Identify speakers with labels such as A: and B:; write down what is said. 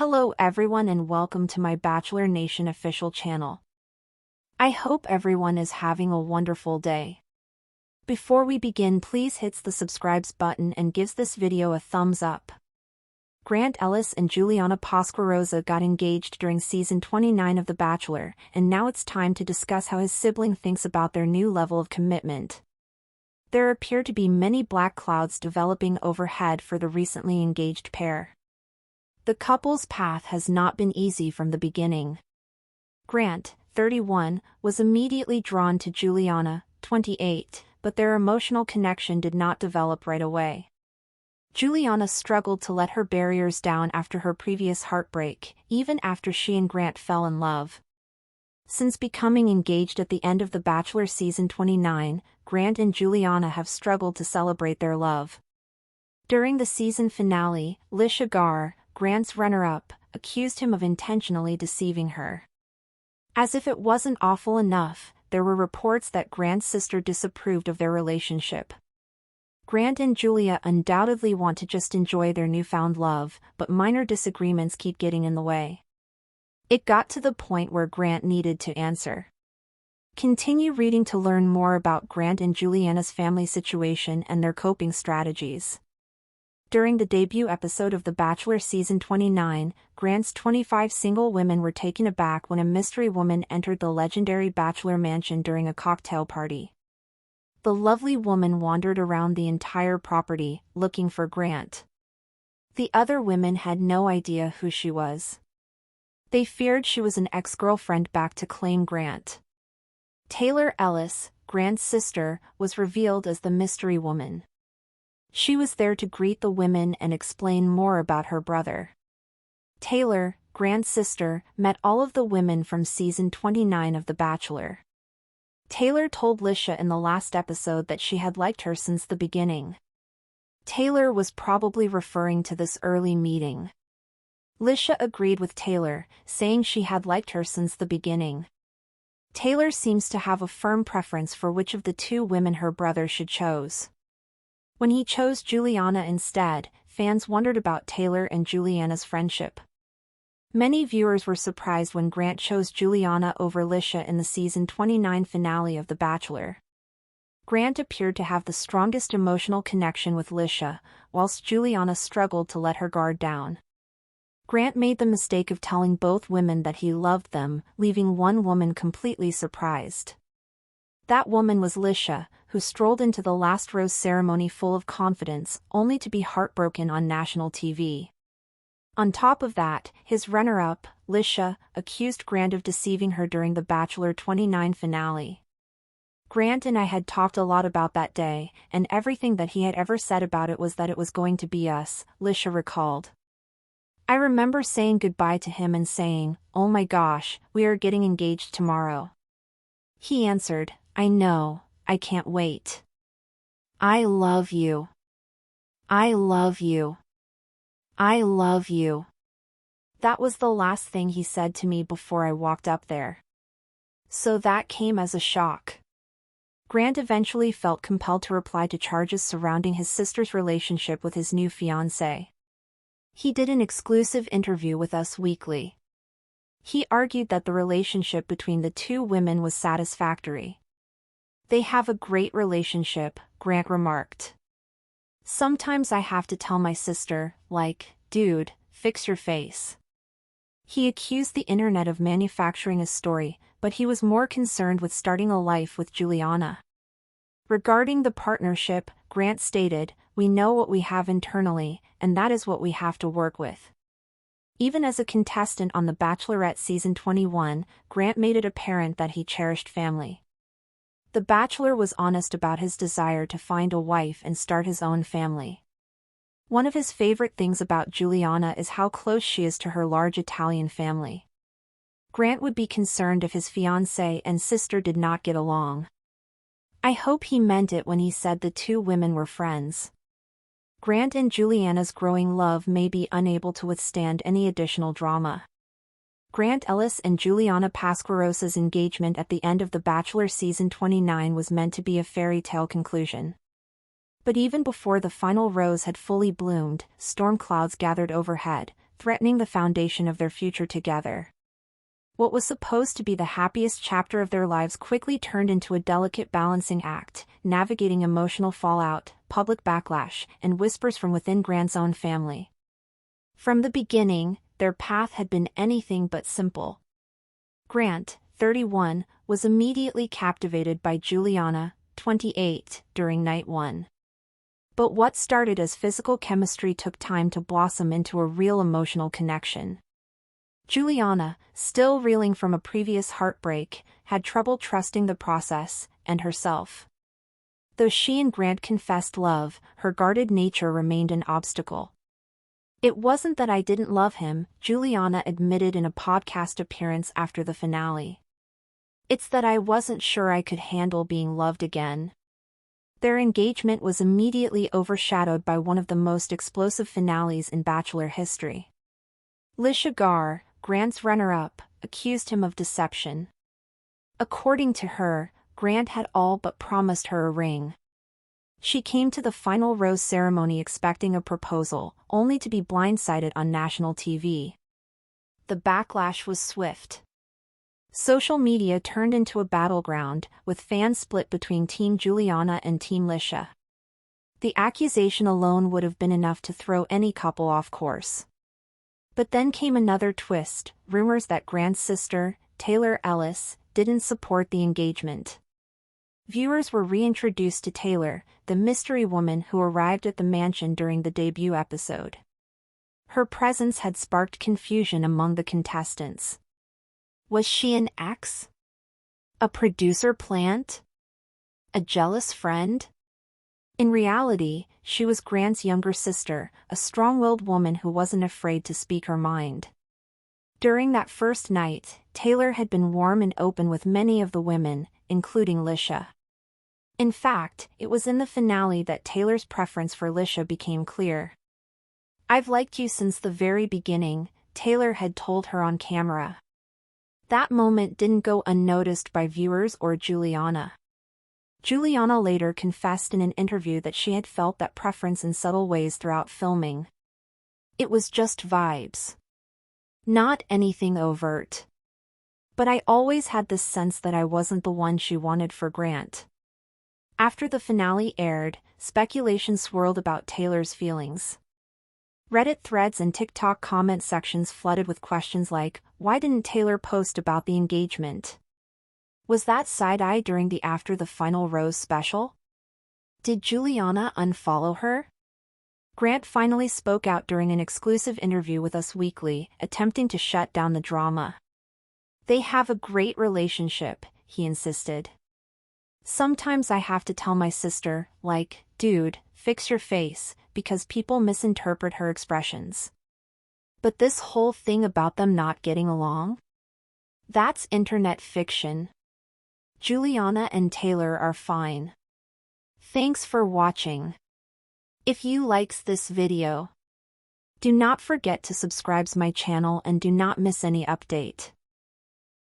A: Hello everyone and welcome to my Bachelor Nation official channel. I hope everyone is having a wonderful day. Before we begin, please hit the subscribe button and gives this video a thumbs up. Grant Ellis and Juliana Pasquarosa got engaged during season 29 of The Bachelor, and now it's time to discuss how his sibling thinks about their new level of commitment. There appear to be many black clouds developing overhead for the recently engaged pair. The couple's path has not been easy from the beginning. Grant, 31, was immediately drawn to Juliana, 28, but their emotional connection did not develop right away. Juliana struggled to let her barriers down after her previous heartbreak, even after she and Grant fell in love. Since becoming engaged at the end of The Bachelor season 29, Grant and Juliana have struggled to celebrate their love. During the season finale, Lisha Gar, Grant's runner-up, accused him of intentionally deceiving her. As if it wasn't awful enough, there were reports that Grant's sister disapproved of their relationship. Grant and Julia undoubtedly want to just enjoy their newfound love, but minor disagreements keep getting in the way. It got to the point where Grant needed to answer. Continue reading to learn more about Grant and Juliana's family situation and their coping strategies. During the debut episode of The Bachelor season 29, Grant's 25 single women were taken aback when a mystery woman entered the legendary Bachelor mansion during a cocktail party. The lovely woman wandered around the entire property, looking for Grant. The other women had no idea who she was. They feared she was an ex-girlfriend back to claim Grant. Taylor Ellis, Grant's sister, was revealed as the mystery woman. She was there to greet the women and explain more about her brother. Taylor, Grant's sister, met all of the women from season 29 of The Bachelor. Taylor told Lisha in the last episode that she had liked her since the beginning. Taylor was probably referring to this early meeting. Lisha agreed with Taylor, saying she had liked her since the beginning. Taylor seems to have a firm preference for which of the two women her brother should choose. When he chose Juliana instead, fans wondered about Taylor and Juliana's friendship. Many viewers were surprised when Grant chose Juliana over Lisha in the season 29 finale of The Bachelor. Grant appeared to have the strongest emotional connection with Lisha, whilst Juliana struggled to let her guard down. Grant made the mistake of telling both women that he loved them, leaving one woman completely surprised. That woman was Lisha, who strolled into the last rose ceremony full of confidence, only to be heartbroken on national TV. On top of that, his runner-up, Lisha, accused Grant of deceiving her during the Bachelor 29 finale. Grant and I had talked a lot about that day, and everything that he had ever said about it was that it was going to be us, Lisha recalled. I remember saying goodbye to him and saying, "Oh my gosh, we are getting engaged tomorrow." He answered, "I know, I can't wait. I love you. I love you. I love you." That was the last thing he said to me before I walked up there. So that came as a shock. Grant eventually felt compelled to reply to charges surrounding his sister's relationship with his new fiancée. He did an exclusive interview with Us Weekly. He argued that the relationship between the two women was satisfactory. "They have a great relationship," Grant remarked. "Sometimes I have to tell my sister, like, dude, fix your face." He accused the internet of manufacturing a story, but he was more concerned with starting a life with Juliana. Regarding the partnership, Grant stated, "We know what we have internally, and that is what we have to work with." Even as a contestant on The Bachelorette season 21, Grant made it apparent that he cherished family. The Bachelor was honest about his desire to find a wife and start his own family. One of his favorite things about Juliana is how close she is to her large Italian family. Grant would be concerned if his fiancée and sister did not get along. I hope he meant it when he said the two women were friends. Grant and Juliana's growing love may be unable to withstand any additional drama. Grant Ellis and Juliana Pasquarosa's engagement at the end of The Bachelor season 29 was meant to be a fairy tale conclusion. But even before the final rose had fully bloomed, storm clouds gathered overhead, threatening the foundation of their future together. What was supposed to be the happiest chapter of their lives quickly turned into a delicate balancing act, navigating emotional fallout, public backlash, and whispers from within Grant's own family. From the beginning, their path had been anything but simple. Grant, 31, was immediately captivated by Juliana, 28, during night one. But what started as physical chemistry took time to blossom into a real emotional connection. Juliana, still reeling from a previous heartbreak, had trouble trusting the process and herself. Though she and Grant confessed love, her guarded nature remained an obstacle. "It wasn't that I didn't love him," Juliana admitted in a podcast appearance after the finale. "It's that I wasn't sure I could handle being loved again." Their engagement was immediately overshadowed by one of the most explosive finales in Bachelor history. Lisha Gar, Grant's runner-up, accused him of deception. According to her, Grant had all but promised her a ring. She came to the final rose ceremony expecting a proposal, only to be blindsided on national TV. The backlash was swift. Social media turned into a battleground, with fans split between Team Juliana and Team Lisha. The accusation alone would have been enough to throw any couple off course. But then came another twist: rumors that Grant's sister, Taylor Ellis, didn't support the engagement. Viewers were reintroduced to Taylor, the mystery woman who arrived at the mansion during the debut episode. Her presence had sparked confusion among the contestants. Was she an ex? A producer plant? A jealous friend? In reality, she was Grant's younger sister, a strong-willed woman who wasn't afraid to speak her mind. During that first night, Taylor had been warm and open with many of the women, including Lisha. In fact, it was in the finale that Taylor's preference for Lisha became clear. "I've liked you since the very beginning," Taylor had told her on camera. That moment didn't go unnoticed by viewers or Juliana. Juliana later confessed in an interview that she had felt that preference in subtle ways throughout filming. "It was just vibes. Not anything overt. But I always had this sense that I wasn't the one she wanted for Grant." After the finale aired, speculation swirled about Taylor's feelings. Reddit threads and TikTok comment sections flooded with questions like, why didn't Taylor post about the engagement? Was that side-eye during the After the Final Rose special? Did Juliana unfollow her? Grant finally spoke out during an exclusive interview with Us Weekly, attempting to shut down the drama. "They have a great relationship," he insisted. "Sometimes I have to tell my sister, like, dude, fix your face, because people misinterpret her expressions. But this whole thing about them not getting along? That's internet fiction. Juliana and Taylor are fine." Thanks for watching. If you likes this video, do not forget to subscribe my channel and do not miss any update.